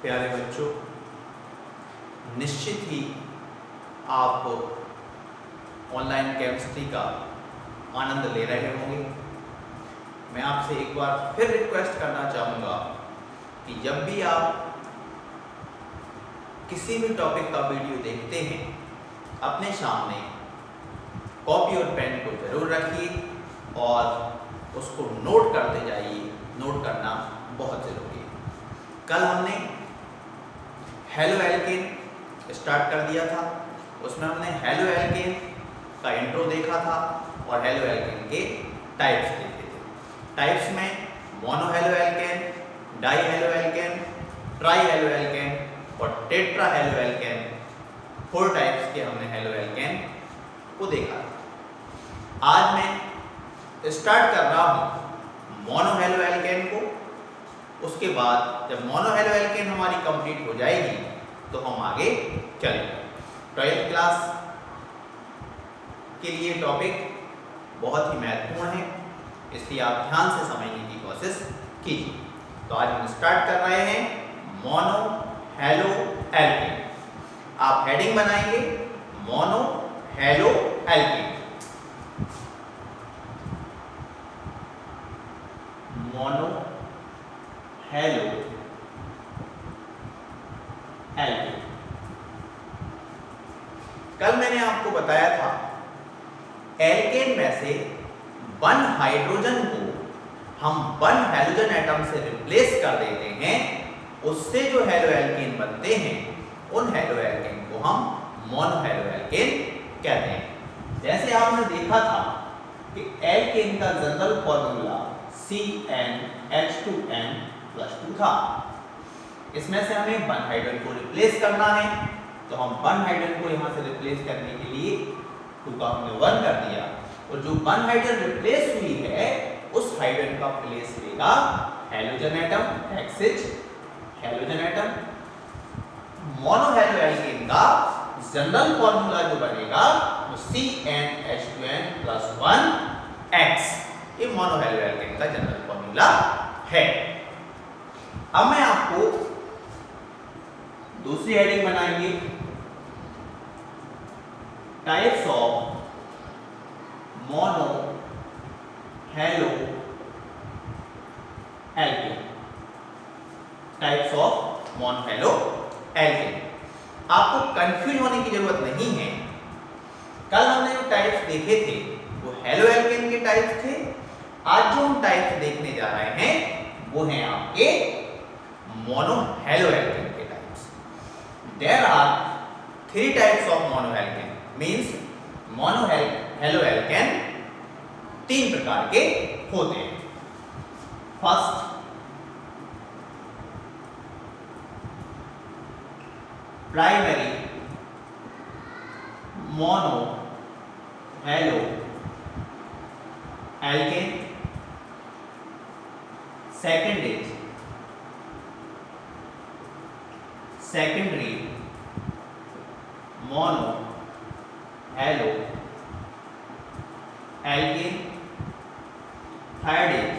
प्यारे बच्चों, निश्चित ही आप ऑनलाइन केमिस्ट्री का आनंद ले रहे होंगे। मैं आपसे एक बार फिर रिक्वेस्ट करना चाहूँगा कि जब भी आप किसी भी टॉपिक का वीडियो देखते हैं, अपने सामने कॉपी और पेन को जरूर रखिए और उसको नोट करते जाइए। नोट करना बहुत ज़रूरी है। कल हमने हेलो एल्केन स्टार्ट कर दिया था। उसमें हमने हेलो एल्केन का इंट्रो देखा था और हेलो एल्केन के टाइप्स देखे थे। टाइप्स में mono halo alkene, die halo alkane, try halo alkane और टेट्रा हेलो एल्केन, 4 टाइप्स के हमने हेलो एल्केन को देखा था। आज मैं स्टार्ट कर रहा हूँ मोनो हेलो एल्केन को। उसके बाद जब मोनो हेलो एल्केन हमारी कंप्लीट हो जाएगी तो हम आगे चलेंगे। 12th क्लास के लिए टॉपिक बहुत ही महत्वपूर्ण है, इसलिए आप ध्यान से समझने की कोशिश कीजिए। तो आज हम स्टार्ट कर रहे हैं मोनो हेलो एल्केन। आप हेडिंग बनाएंगे mono halo alkene. Mono halo alkene. कल मैंने आपको बताया था एल्केन में से 1 हाइड्रोजन को हम 1 हैलोजन एटम से रिप्लेस कर देते हैं। उससे जो हेलो एल्केन बनते हैं उन हेलो एल्केन को हम मोनो हेलो एल्केन कहते हैं। जैसे आपने देखा था कि एल्केन का जनरल फॉर्मूला CnH2n+2 था। इसमें से हमें 1 हाइड्रोजन को रिप्लेस करना है, तो हम 1 हाइड्रोजन को यहाँ से रिप्लेस करने के लिए 2 का हमने 1 कर दिया और जो 1 हाइड्रोजन रिप्लेस हुई है उस हाइड्रोजन का प्लेस लेगा halogen atom XH halogen atom. Mono halo alkene का जनरल फॉर्मूला जो बनेगा वो CnH2n+1X। ये मोनो हेलो एल्केन का जनरल फॉर्मूला है। अब मैं आपको दूसरी हेडिंग बनाएंगे types of mono halo alkene. Types of mono halo alkene. आपको कंफ्यूज होने की जरूरत नहीं है। कल हमने जो टाइप्स देखे थे वो हेलो एल्केन के टाइप्स थे। आज जो हम टाइप्स देखने जा रहे हैं वो हैं आपके मोनो हेलो एल्केन के types. There are 3 types of mono alkane. Means mono halo alkane 3 प्रकार के होते हैं। First, primary mono halo alkane. Second is secondary mono halo alkane. Third is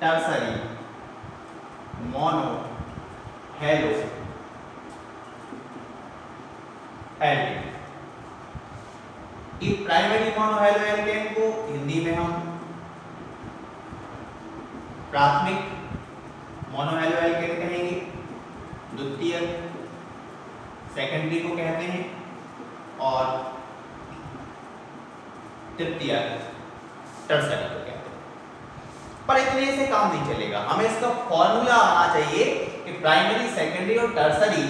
tertiary mono halo alkane. इस primary mono halo alkane को हिंदी में हम प्राथमिक mono halo alkene कहेंगे, द्वितीय सेकेंडरी को कहते हैं और तृतीय टर्सरी को कहते हैं। पर इतने से काम नहीं चलेगा, हमें इसका फॉर्मूला आना चाहिए कि प्राइमरी, सेकेंडरी और टर्सरी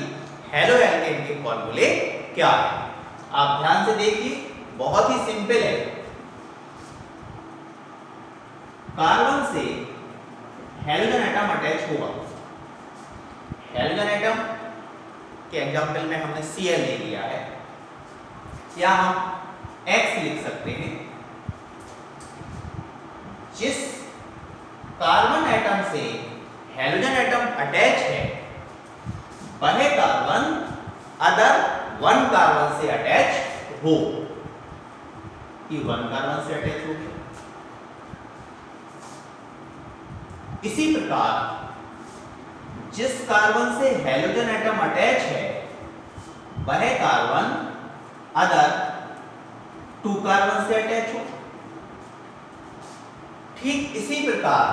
हेलो एल्केन के फॉर्मूले क्या है। आप ध्यान से देखिए, बहुत ही सिंपल है। कार्बन से हैलोजन एटम अटैच होगा। हैलोजन एटम के एग्जांपल में हमने Cl ले लिया है, या हम X लिख सकते हैं। जिस कार्बन एटम से हैलोजन एटम अटैच है वह कार्बन अदर 1 कार्बन से अटैच हो। कि 1 कार्बन से अटैच हो गया। इसी प्रकार जिस कार्बन से हैलोजन एटम अटैच है वह कार्बन अदर 2 कार्बन से अटैच हो। ठीक इसी प्रकार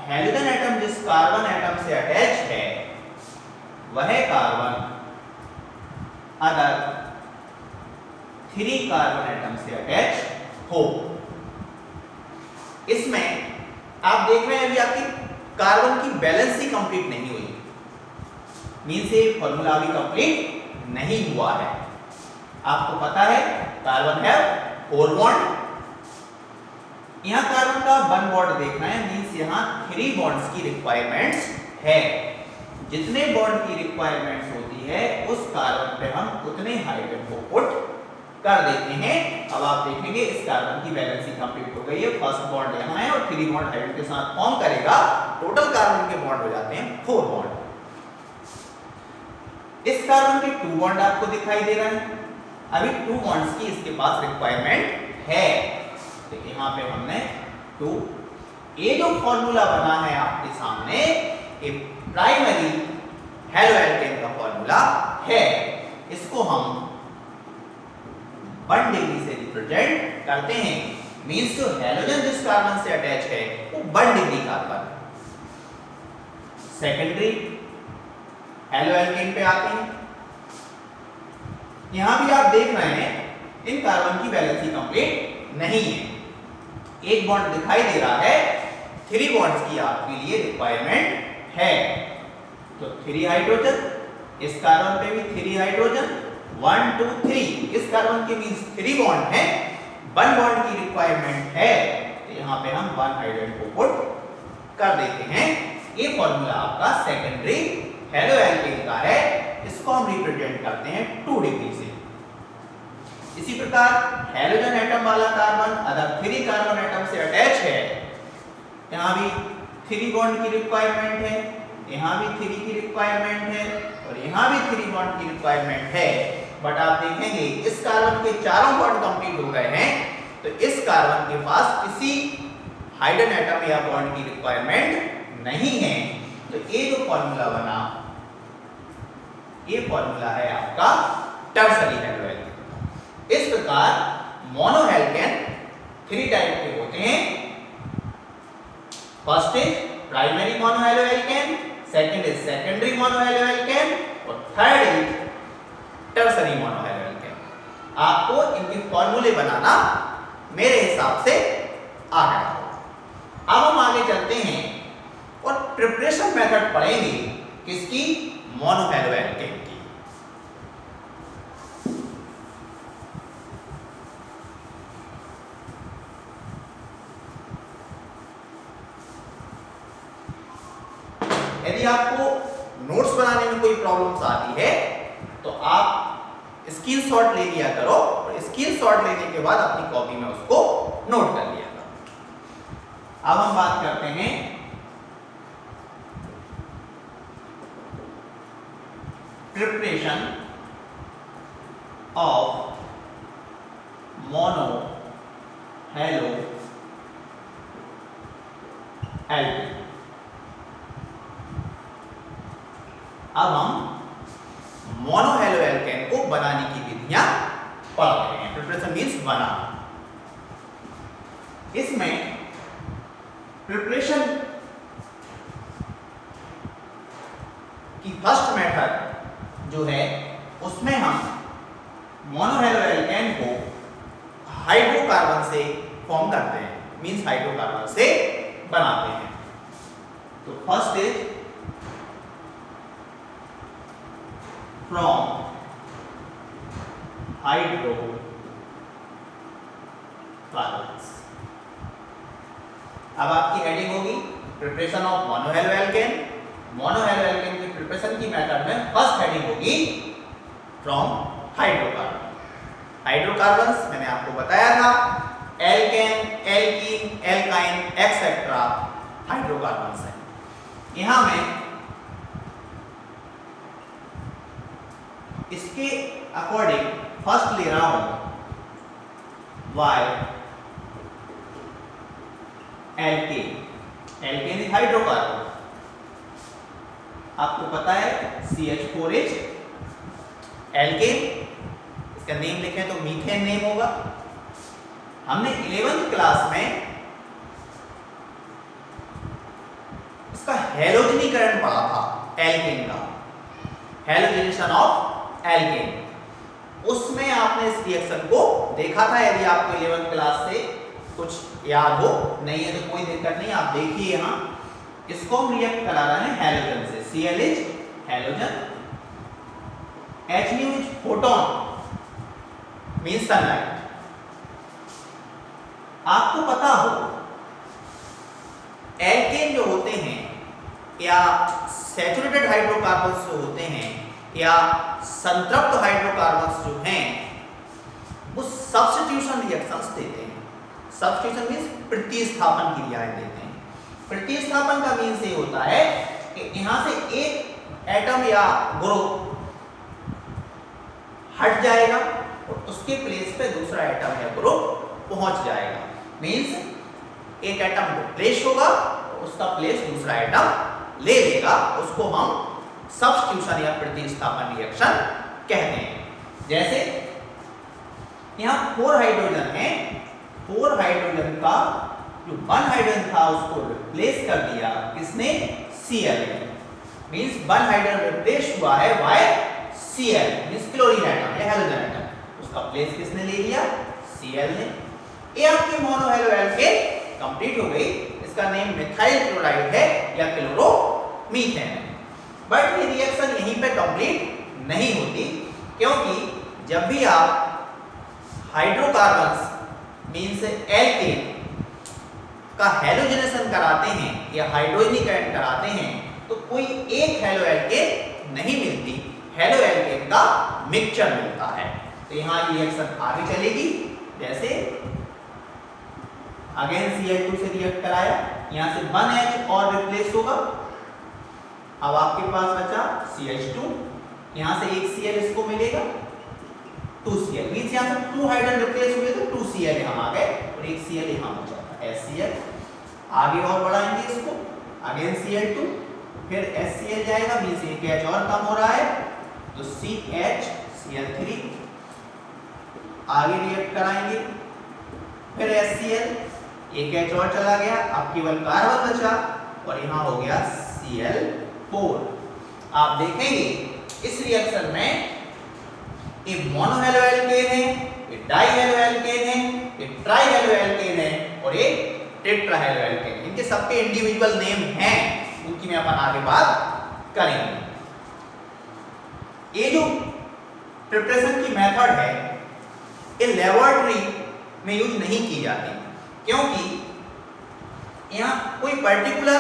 हैलोजन एटम जिस कार्बन एटम से अटैच है वह कार्बन अदर 3 कार्बन एटम से अटैच हो। इसमें आप देख रहे हैं अभी आपकी कार्बन की बैलेंस ही कंप्लीट नहीं हुई, मींस ये फॉर्मूला भी कंप्लीट नहीं हुआ है। आपको पता है कार्बन है 4 बॉन्ड, यहां कार्बन का 1 बॉन्ड देखना है, मींस यहां 3 बॉन्ड्स की रिक्वायरमेंट्स है। जितने बॉन्ड की रिक्वायरमेंट्स होती है उस कार्बन पे हम उतने हाइड्रोजन को पुट कर देते हैं। अब आप देखेंगे इस कार्बन की वैलेंसी कंप्लीट हो गई है, फर्स्ट बॉन्ड यहां है और 3 बॉन्ड हाइड्रोजन के साथ फॉर्म करेगा, टोटल कार्बन के बॉन्ड हो जाते हैं 4 बॉन्ड। इस कार्बन के 2 बॉन्ड आपको दिखाई दे रहा है, अभी 2 बॉन्ड्स की इसके पास रिक्वायरमेंट है, तो यहां पे हमने 2, ये जो फॉर्मूला बना है आपके सामने ये प्राइमरी हैलोएल्केन का फॉर्मूला है। इसको हम 1 डिग्री से रिप्रेजेंट करते हैं, मींस जो हैलोजन जिस कार्बन से अटैच है वो 1 डिग्री कार्बन। सेकेंडरी हैलोएल्केन पे आते हैं, यहां भी आप देख रहे हैं इन कार्बन की वैलेंसी कंप्लीट नहीं है, एक बॉन्ड दिखाई दे रहा है, 3 बॉन्ड्स की आपके लिए रिक्वायरमेंट है। तो 3 हाइड्रोजन, इस कार्बन पे भी 3 हाइड्रोजन, 1 2 3, इस कार्बन के मींस 3 बॉन्ड हैं, 1 बॉन्ड की रिक्वायरमेंट है, तो यहां पे हम 1 हाइड्रोजन को पुट कर देते हैं। ये फॉर्मूला आपका सेकेंडरी हैलोएल्केन का है, इसको हम रिप्रेजेंट करते हैं 2 डिग्री से। इसी प्रकार हैलोजन एटम वाला कार्बन अगर 3 कार्बन एटम से अटैच है, यहां भी 3 बॉन्ड की रिक्वायरमेंट है, यहां भी 3 की रिक्वायरमेंट है और यहां भी 3 बॉन्ड की रिक्वायरमेंट है। बट आप देखेंगे इस कार्बन के चारों बॉन्ड कंप्लीट हो गए हैं, तो इस कार्बन के पास किसी हाइड्रोजन एटम या बॉन्ड की रिक्वायरमेंट नहीं है। तो ये जो फॉर्मूला बना, ये फॉर्मूला है आपका टर्सरी हैलोएल्केन। इस प्रकार मोनोएल्केन 3 टाइप के होते हैं, first is primary monoalkane, second is secondary monoalkane और थर्ड इज टर्सरी मोनोएल्केन। आपको इनके फॉर्मूले बनाना मेरे हिसाब से आ गया होगा। अब हम आगे चलते हैं और प्रिपरेशन मेथड पढ़ेंगे किसकी, मोनोएल्केन की। यदि आपको नोट्स बनाने में कोई प्रॉब्लम्स आती है तो आप स्क्रीनशॉट ले लिया करो और स्क्रीनशॉट लेने के बाद अपनी कॉपी में उसको नोट कर लिया करो। अब हम बात करते हैं preparation of mono halo alkene. अब हम मोनो हेलोएल्केन को बनाने की विधियां पढ़ रहे हैं। प्रिपरेशन मींस बना। इसमें प्रिपरेशन की फर्स्ट मेथड जो है उसमें हम मोनो हेलोएल्केन को हाइड्रोकार्बन से फॉर्म करते हैं, मींस हाइड्रोकार्बन से बनाते हैं। तो फर्स्ट इज फ्रॉम हाइड्रोकार्बन्स। अब आपकी हेडिंग होगी प्रिपरेशन ऑफ मोनोहेलोएल्केन। मोनोहेलोएल्केन की प्रिपरेशन की मेथड में फर्स्ट हेडिंग होगी फ्रॉम हाइड्रोकार्बन। हाइड्रोकार्बन्स मैंने आपको बताया था, alkane, alkene, alkyne etcetera hydrocarbons है। यहां मैं इसके अकॉर्डिंग फर्स्ट ले रहा हूं Y alkane. Alkane is hydrocarbon, आपको पता है CH4H एल्केन, इसका नेम लिखें तो मीथेन नेम होगा। हमने 11th क्लास में इसका हैलोजनीकरण पढ़ा था, एल्केन का, हैलोजनेशन ऑफ एल्केन। उसमें आपने इस रिएक्शन को देखा था। यदि आपको 11th क्लास से कुछ याद हो, नहीं है तो कोई दिक्कत नहीं, आप देखिए यहाँ इसको हम रिएक्ट करा रहे हैं हैलोजन से। Cl is halogen, Hν is photon means sunlight. आपको पता हो एल्केन जो होते हैं या सैचुरेटेड हाइड्रोकार्बन्स जो होते हैं या संतृप्त हाइड्रोकार्बन्स जो हैं वो सब्स्टिट्यूशन रिएक्शंस देते हैं। सब्स्टिट्यूशन मींस प्रतिस्थापन क्रियाएं देते हैं। प्रतिस्थापन का मीन्स ये होता है कि यहां से एक एटम या ग्रुप हट जाएगा और उसके प्लेस पे दूसरा एटम या ग्रुप पहुंच जाएगा। मीन्स एक एटम रिप्लेस होगा और उसका प्लेस दूसरा एटम ले लेगा, उसको हम सब्स्टिट्यूशन या प्रतिस्थापन रिएक्शन कहते हैं। जैसे यहाँ 4 हाइड्रोजन है, 4 हाइड्रोजन का जो 1 हाइड्रोजन था उसको रिप्लेस कर दिया किसने? Cl ने। मींस 1 हाइड्रोजन रिप्लेस हुआ है by Cl means chlorine atom या हैलोजन एटम, उसका प्लेस किसने ले लिया? Cl ने। ये आपकी मोनो हैलो एल्केन कंप्लीट हो गई। इसका नेम मिथाइल क्लोराइड है या क्लोरोमीथेन है। बट ये रिएक्शन यहीं पे कंप्लीट नहीं होती, क्योंकि जब भी आप हाइड्रोकार्बन्स मींस एल्केन का हैलोजनेशन कराते हैं या हाइड्रोजनीकरण कराते हैं तो कोई एक हैलो एल्केन नहीं मिलती, हैलो एल्केन का मिक्सचर मिलता है। तो यहाँ रिएक्शन आगे चलेगी। जैसे अगेन Cl2 से रिएक्ट कराया, यहाँ से 1H और रिप्लेस होगा। अब आपके पास बचा CH2, यहाँ से एक Cl इसको मिलेगा, 2Cl मींस यहाँ से 2 हाइड्रोजन रिप्लेस हुए तो 2Cl यहाँ आ गए और एक Cl यहाँ बचा HCl। आगे और बढ़ाएंगे इसको, अगेन Cl2, फिर HCl जाएगा मींस एक H और कम हो रहा है तो CHCl3। आगे रिएक्ट कराएंगे, फिर HCl, एक H और चला गया, अब केवल कार्बन बचा और यहाँ हो गया Cl4। आप देखेंगे इस रिएक्शन में एक मोनोहैलो एल्केन है, एक डाइहैलो एल्केन है, एक ट्राइहैलो एल्केन है और एक टेट्राहैलो एल्केन। इनके सबके इंडिविजुअल नेम हैं, उनकी मैं अपन आगे बात करेंगे। ये जो प्रिपरेशन की मेथड है ये लेबोरेटरी में यूज नहीं की जाती, क्योंकि यहाँ कोई पर्टिकुलर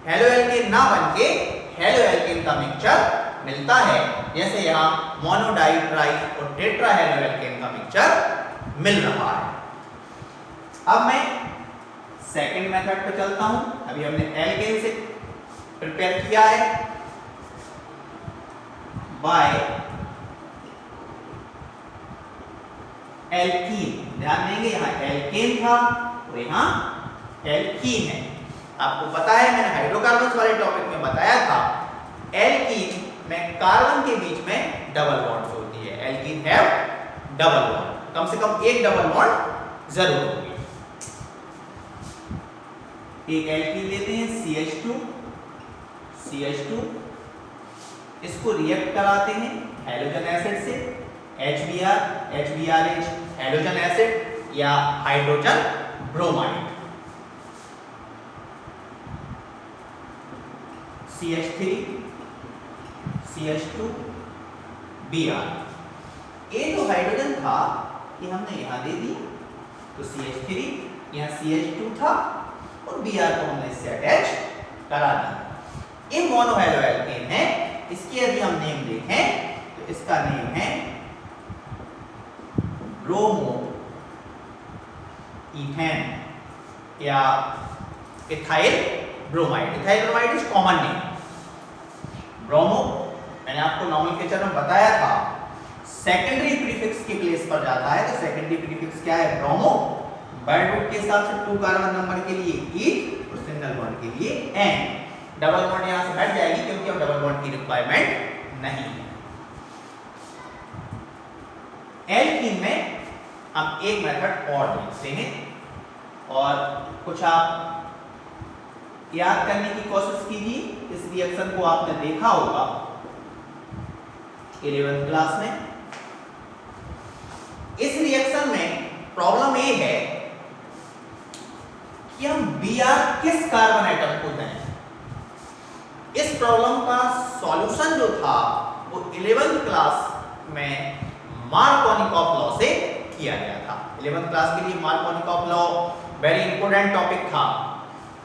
हैलो एल्केन ना बनके हैलो एल्केन का मिक्सचर मिलता है। जैसे यहाँ मोनो डाई ट्राई और टेट्रा हैलो एल्केन का मिक्सचर मिल रहा है। अब मैं सेकंड मेथड पे चलता हूं। अभी हमने एल्केन से प्रिपेयर किया है बाय एल्कीन। ध्यान देंगे यहाँ एल्केन था और यहाँ एल्कीन है। आपको पता है मैंने हाइड्रोकार्बन्स वाले टॉपिक में बताया था एल्कीन में कार्बन के बीच में डबल बॉन्ड्स होती है। एल्कीन हैव डबल बॉन्ड, कम से कम एक डबल बॉन्ड जरूर होगी। एक एल्कीन लेते हैं CH2, इसको रिएक्ट कराते हैं हैलोजन एसिड से, HBrH हैलोजन एसिड या hydrogen bromide. CH3 CH2 Br। ये जो हाइड्रोजन था ये हमने यहाँ दे दिया तो CH3, यहाँ CH2 था और Br को हमने इससे अटैच करा दिया। ये मोनोहैलो एल्केन है। इसकी यदि हम नेम देखें तो इसका नेम है ब्रोमो इथेन या ethyl bromide. Ethyl bromide is common name. Bromo मैंने आपको नॉमेनक्लेचर में बताया था सेकेंडरी प्रीफिक्स के प्लेस पर जाता है। तो सेकेंडरी प्रीफिक्स क्या है? ब्रोमो। बॉन्ड ग्रुप के हिसाब से 2 कार्बन नंबर के लिए E और सिंगल बॉन्ड के लिए N। डबल बॉन्ड यहां से हट जाएगी क्योंकि अब डबल बॉन्ड की रिक्वायरमेंट नहीं है। एल्कीन में हम एक मेथड और देखते हैं और कुछ आप याद करने की कोशिश कीजिए। इस रिएक्शन को आपने देखा होगा 11th क्लास में। इस रिएक्शन में प्रॉब्लम ये है कि हम Br किस कार्बन एटम को दें। इस प्रॉब्लम का सॉल्यूशन जो था वो 11th क्लास में मार्कोनिकॉफ लॉ से किया गया था। 11th क्लास के लिए Markovnikov law very important topic था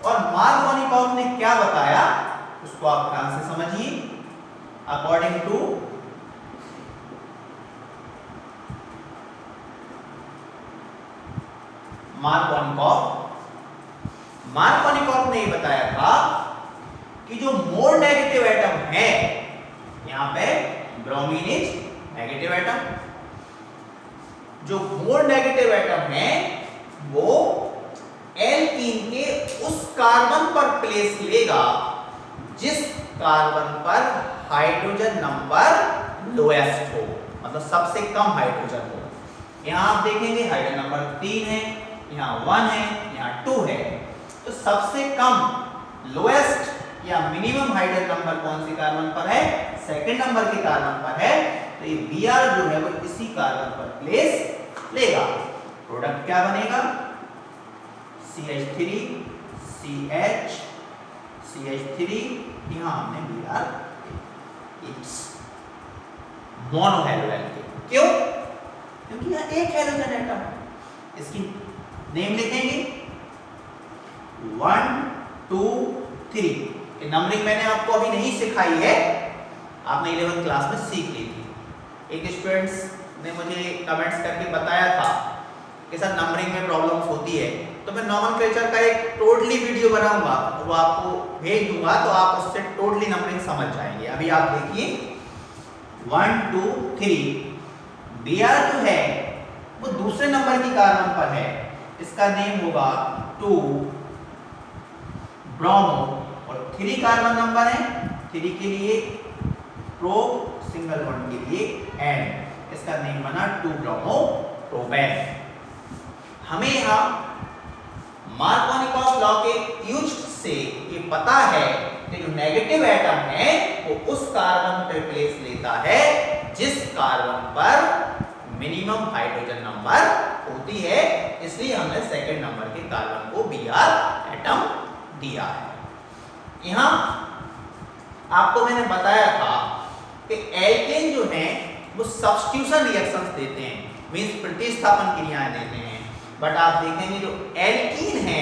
और मार्कोनिकॉफ ने क्या बताया उसको आप ध्यान से समझिए। अकॉर्डिंग टू मार्कोनिकॉफ ने बताया था कि जो मोर नेगेटिव एटम है, यहां पे ब्रोमीन इज नेगेटिव एटम, जो मोर नेगेटिव एटम है वो एल्कीन के उस कार्बन पर प्लेस लेगा जिस कार्बन पर हाइड्रोजन नंबर लोएस्ट हो, मतलब सबसे कम हाइड्रोजन हो। यहां आप देखेंगे हाइड्रोजन नंबर 3 है, यहाँ 1 है, यहाँ 2 है, तो सबसे कम लोएस्ट या मिनिमम हाइड्रोजन नंबर कौन सी कार्बन पर है? सेकंड नंबर के कार्बन पर है। तो ये Br जो है वो इसी कार्बन पर प्लेस लेगा। प्रोडक्ट क्या बनेगा? CH3 CH CH3, यहाँ हमने Br मोनो हैलोजन के। क्यों? क्योंकि यहाँ एक हैलोजन एटम है। इसकी नेम लिखेंगे 1 2 3। ये नंबरिंग मैंने आपको अभी नहीं सिखाई है, आपने 11th क्लास में सीख ली थी। एक स्टूडेंट्स ने मुझे कमेंट्स करके बताया था कि सर नंबरिंग में प्रॉब्लम्स होती है, तो मैं नॉमेनक्लेचर का एक टोटली वीडियो बनाऊंगा और वो आपको भेज दूंगा, तो आप उससे टोटली नंबरिंग समझ जाएंगे। अभी आप देखिए 1 2 3, Br जो है वो दूसरे नंबर की कार्बन पर है, इसका नेम होगा 2 ब्रोमो, और 3 कार्बन नंबर है, 3 के लिए प्रो, सिंगल बॉन्ड के लिए एन, इसका नेम बना 2 ब्रोमो प्रोपेन। हमें यहाँ मार्कोनिकॉफ लॉ के यूज से ये पता है कि जो नेगेटिव एटम है वो उस कार्बन पे प्लेस लेता है जिस कार्बन पर मिनिमम हाइड्रोजन नंबर होती है, इसलिए हमने सेकंड नंबर के कार्बन को Br एटम दिया है। यहाँ आपको मैंने बताया था कि एल्केन जो है वो सब्स्टिट्यूशन रिएक्शंस देते हैं, मींस प्रतिस्थापन क्रियाएं देते हैं, बट आप देखेंगे जो एल्कीन है,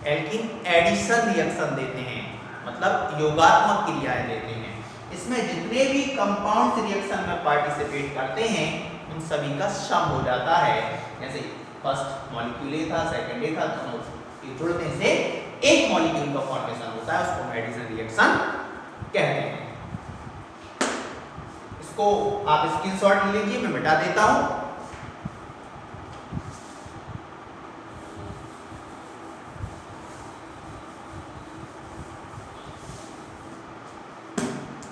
एल्कीन एडिशन रिएक्शन देते हैं, मतलब योगात्मक क्रियाएं देते हैं। इसमें जितने भी कंपाउंड्स रिएक्शन में पार्टिसिपेट करते हैं उन सभी का सम हो जाता है। जैसे फर्स्ट मॉलिक्यूल ए था, सेकंड ए था, दोनों के जुड़ने से एक मॉलिक्यूल का फॉर्मेशन होता है, उसको एडिशन रिएक्शन कहते हैं। इसको आप स्क्रीनशॉट ले लीजिए, मैं मिटा देता हूं।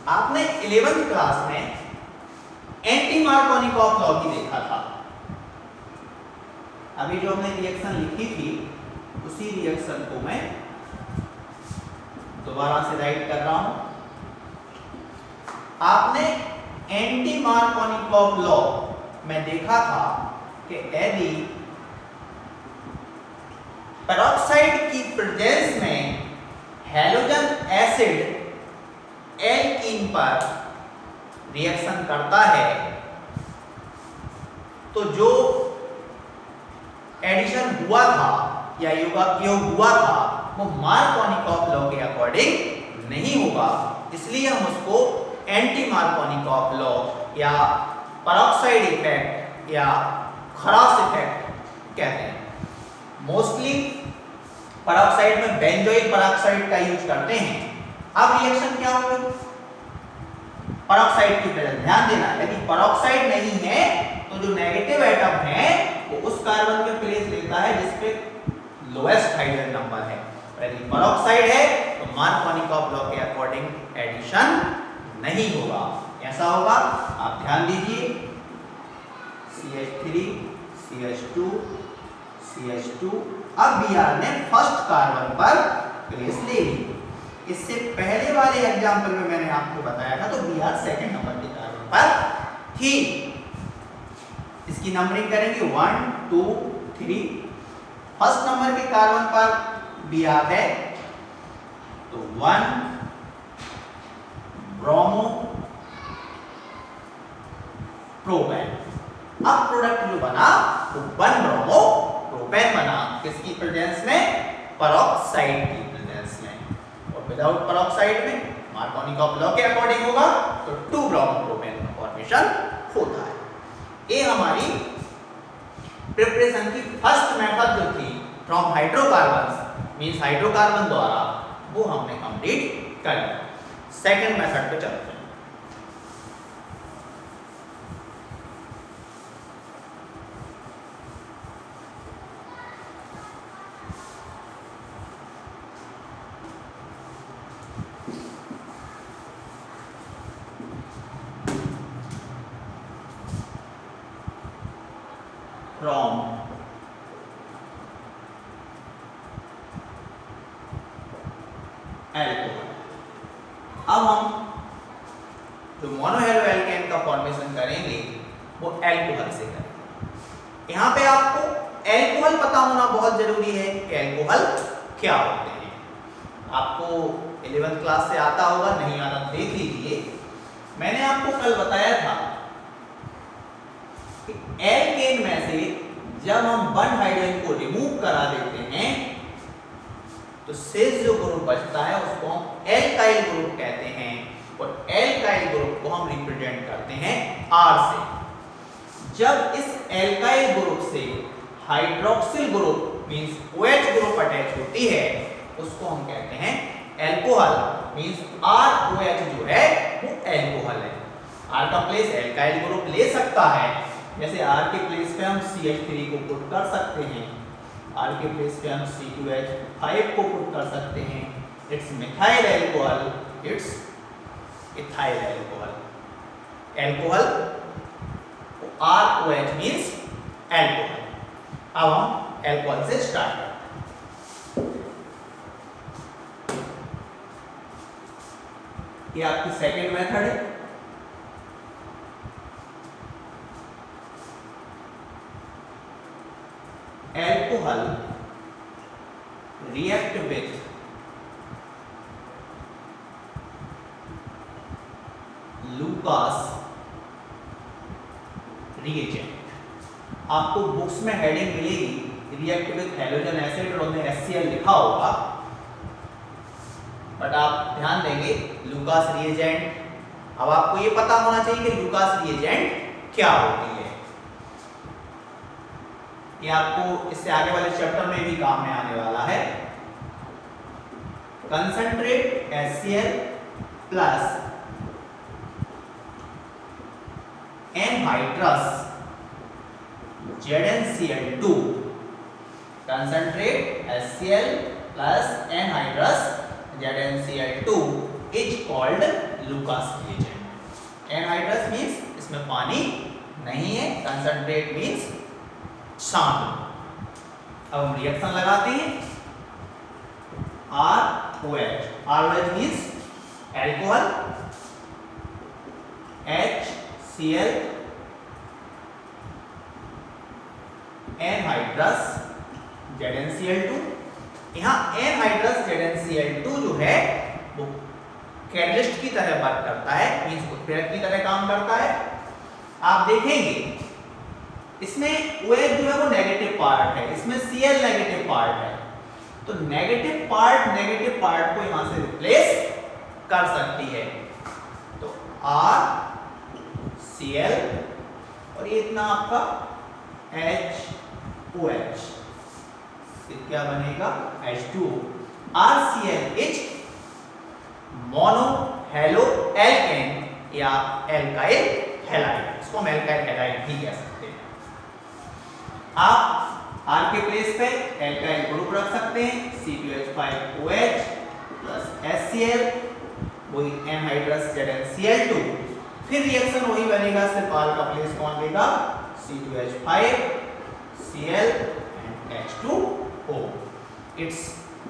आपने 11th क्लास में एंटी मार्कोनिकॉफ लॉ की देखा था। अभी जो हमने रिएक्शन लिखी थी उसी रिएक्शन को मैं दोबारा से राइट कर रहा हूं। आपने एंटी मार्कोनिकॉफ लॉ में देखा था कि यदि पेरोक्साइड की प्रेजेंस में हैलोजन एसिड एल्कीन पर रिएक्शन करता है तो जो एडिशन हुआ था या योग हुआ था वो मार्कोनिकॉफ लॉ के अकॉर्डिंग नहीं होगा, इसलिए हम उसको एंटी मार्कोनिकॉफ लॉ या पेरोक्साइड इफेक्ट या खरास इफेक्ट कहते हैं। मोस्टली पेरोक्साइड में बेंजोइक पेरोक्साइड का यूज करते हैं। अब रिएक्शन क्या होगी? पेरोक्साइड की तरफ ध्यान देना, यदि पेरोक्साइड नहीं है तो जो नेगेटिव एटम है वो उस कार्बन पे प्लेस लेता है जिसपे लोएस्ट हाइड्रोजन नंबर है। यदि पेरोक्साइड है तो मार्कोनिकॉफ लॉ के अकॉर्डिंग एडिशन नहीं होगा। ऐसा होगा, आप ध्यान दीजिए, CH3 CH2 CH2। अब Br ने फर्स्ट कार्बन पर प्लेस ले ली। इससे पहले वाले एग्जांपल में मैंने आपको बताया था तो Br सेकंड नंबर के कार्बन पर थी। इसकी नंबरिंग करेंगे 1 2 3। फर्स्ट नंबर के कार्बन पर Br है तो 1 ब्रोमो प्रोपेन। अब प्रोडक्ट जो बना वो 1 ब्रोमो प्रोपेन बना, किसकी प्रेजेंस में? पेरोक्साइड की प्रेजेंस में। और विदाउट पेरोक्साइड में मार्कोनिकॉफ लॉ के अकॉर्डिंग होगा तो 2 ब्रोमो प्रोपेन का फॉर्मेशन होता है। ये हमारी प्रिपरेशन की फर्स्ट मेथड जो थी फ्रॉम हाइड्रोकार्बन मींस हाइड्रोकार्बन द्वारा, वो हमने कंप्लीट कर लिया। सेकंड मेथड पे चलते हैं। From alcohol. अब हम जो मोनोहेलो एल्केन का फॉर्मेशन करेंगे वो एल्कोहल से करेंगे। यहाँ पे आपको एल्कोहल पता होना बहुत जरूरी है कि एल्कोहल क्या होते हैं। आपको 11th क्लास से आता होगा, नहीं आता देख लीजिए। मैंने आपको कल बताया था कि एल्केन में से जब हम 1 हाइड्रोजन को रिमूव करा देते हैं तो शेष जो ग्रुप बचता है उसको हम एल्काइल ग्रुप कहते हैं। और एल्काइल ग्रुप को हम रिप्रेजेंट करते हैं R से। जब इस एल्काइल ग्रुप से hydroxyl group means OH group attach होती है उसको हम कहते हैं एल्कोहल मींस ROH जो है वो एल्कोहल है। R का प्लेस एल्काइल ग्रुप ले सकता है, जैसे R के प्लेस पे हम CH3 को पुट कर सकते हैं, R के प्लेस पे हम C2H5 को पुट कर सकते हैं। It's methyl alcohol, it's ethyl alcohol. Alcohol ROH means alcohol. अब हम एल्कोहल से स्टार्ट करते हैं। ये आपकी सेकेंड मेथड है। Alcohol react with Lucas reagent. आपको बुक्स में हेडिंग मिलेगी रिएक्ट विथ हैलोजन एसिड और उनमें HCl लिखा होगा, बट आप ध्यान देंगे लूकास रिएजेंट। अब आपको ये पता होना चाहिए कि लूकास रिएजेंट क्या होती है। ये आपको इससे आगे वाले चैप्टर में भी काम में आने वाला है। Concentrate HCl plus anhydrous ZnCl2। Concentrate HCl plus anhydrous ZnCl2 is called Lucas reagent. Anhydrous means इसमें पानी नहीं है, कंसंट्रेट मींस शांत। अब हम रिएक्शन लगाते हैं ROH। ROH means alcohol, HCl anhydrous ZnCl2। यहाँ एनहाइड्रस ZnCl2 जो है वो कैटलिस्ट की तरह वर्क करता है, मींस उत्प्रेरक की तरह काम करता है। आप देखेंगे इसमें OH जो है वो नेगेटिव पार्ट है, इसमें Cl नेगेटिव पार्ट है, तो नेगेटिव पार्ट को यहां से रिप्लेस कर सकती है। तो RCl और ये इतना आपका HOH, फिर क्या बनेगा H2O। RCl is mono halo alkene या एल्काइल हैलाइड, इसको हम एल्काइल हैलाइड भी कह सकते हैं। आप R के प्लेस पे एल्काइल ग्रुप रख सकते हैं C2H5OH प्लस HCl, वही एनहाइड्रस ZnCl2, फिर रिएक्शन वही बनेगा, सिर्फ R का प्लेस कौन लेगा, C2H5 Cl and H2O. It's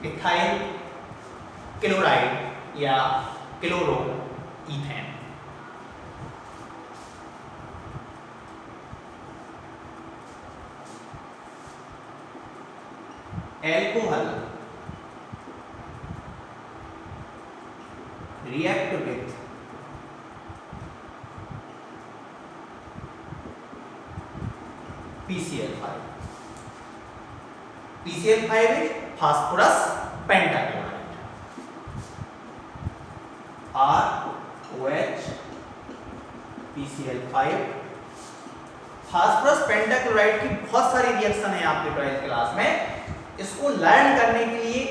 ethyl chloride या chloroethane. Alcohol react with PCl5. PCl5 is phosphorus pentachloride, ROH PCl5। Phosphorus pentachloride की बहुत सारी रिएक्शन है आपके 12th क्लास में। इसको लर्न करने के लिए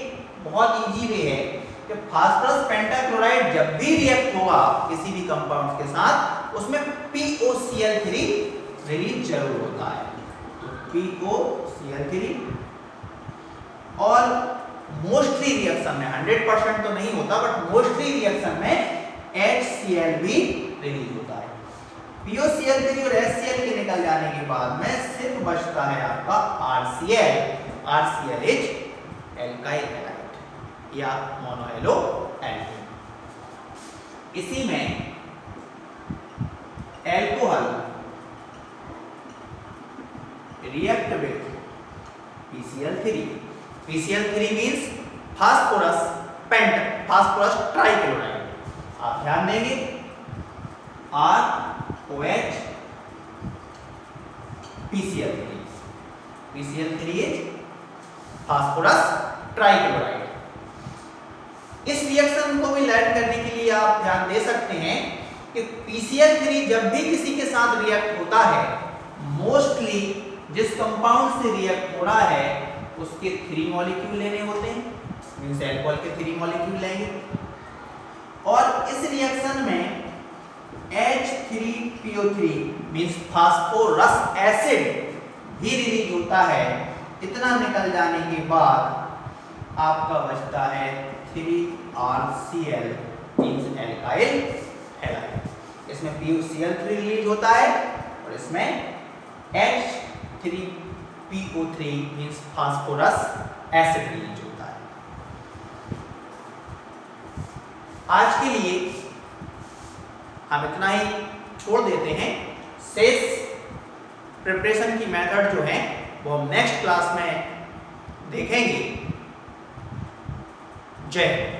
बहुत इजी वे है कि फास्फोरस पेंटाक्लोराइड जब भी रिएक्ट होगा किसी भी कंपाउंड के साथ, उसमें POCl3 रिलीज जरूर होता है। तो POCl3, और मोस्टली रिएक्शन में 100% तो नहीं होता, बट मोस्टली रिएक्शन में HCl भी रिलीज होता है। POCl3 और HCl के निकल जाने के बाद में सिर्फ बचता है आपका RCl। RCl is alkyl halide या मोनोहेलो एल्कीन। इसी में alcohol react with PCl3। PCl3 means phosphorus trichloride. आप ध्यान देंगे ROH PCl3। PCl3 is phosphorus trichloride. इस रिएक्शन को भी लर्न करने के लिए आप ध्यान दे सकते हैं कि PCl3 जब भी किसी के साथ रिएक्ट होता है, मोस्टली जिस कंपाउंड से रिएक्ट हो रहा है उसके 3 मॉलिक्यूल लेने होते हैं, मींस अल्कोहल के 3 मॉलिक्यूल लेंगे, और इस रिएक्शन में H3PO3 मींस फास्फोरस एसिड भी रिलीज होता है। इतना निकल जाने के बाद आपका बचता है 3RCl मींस एल्काइल हैलाइड। इसमें POCl3 रिलीज होता है और इसमें H3PO3 means phosphorus acid release होता है। आज के लिए हम इतना ही छोड़ देते हैं। शेष प्रिपरेशन की मेथड जो है वो हम नेक्स्ट क्लास में देखेंगे। जय हिंद।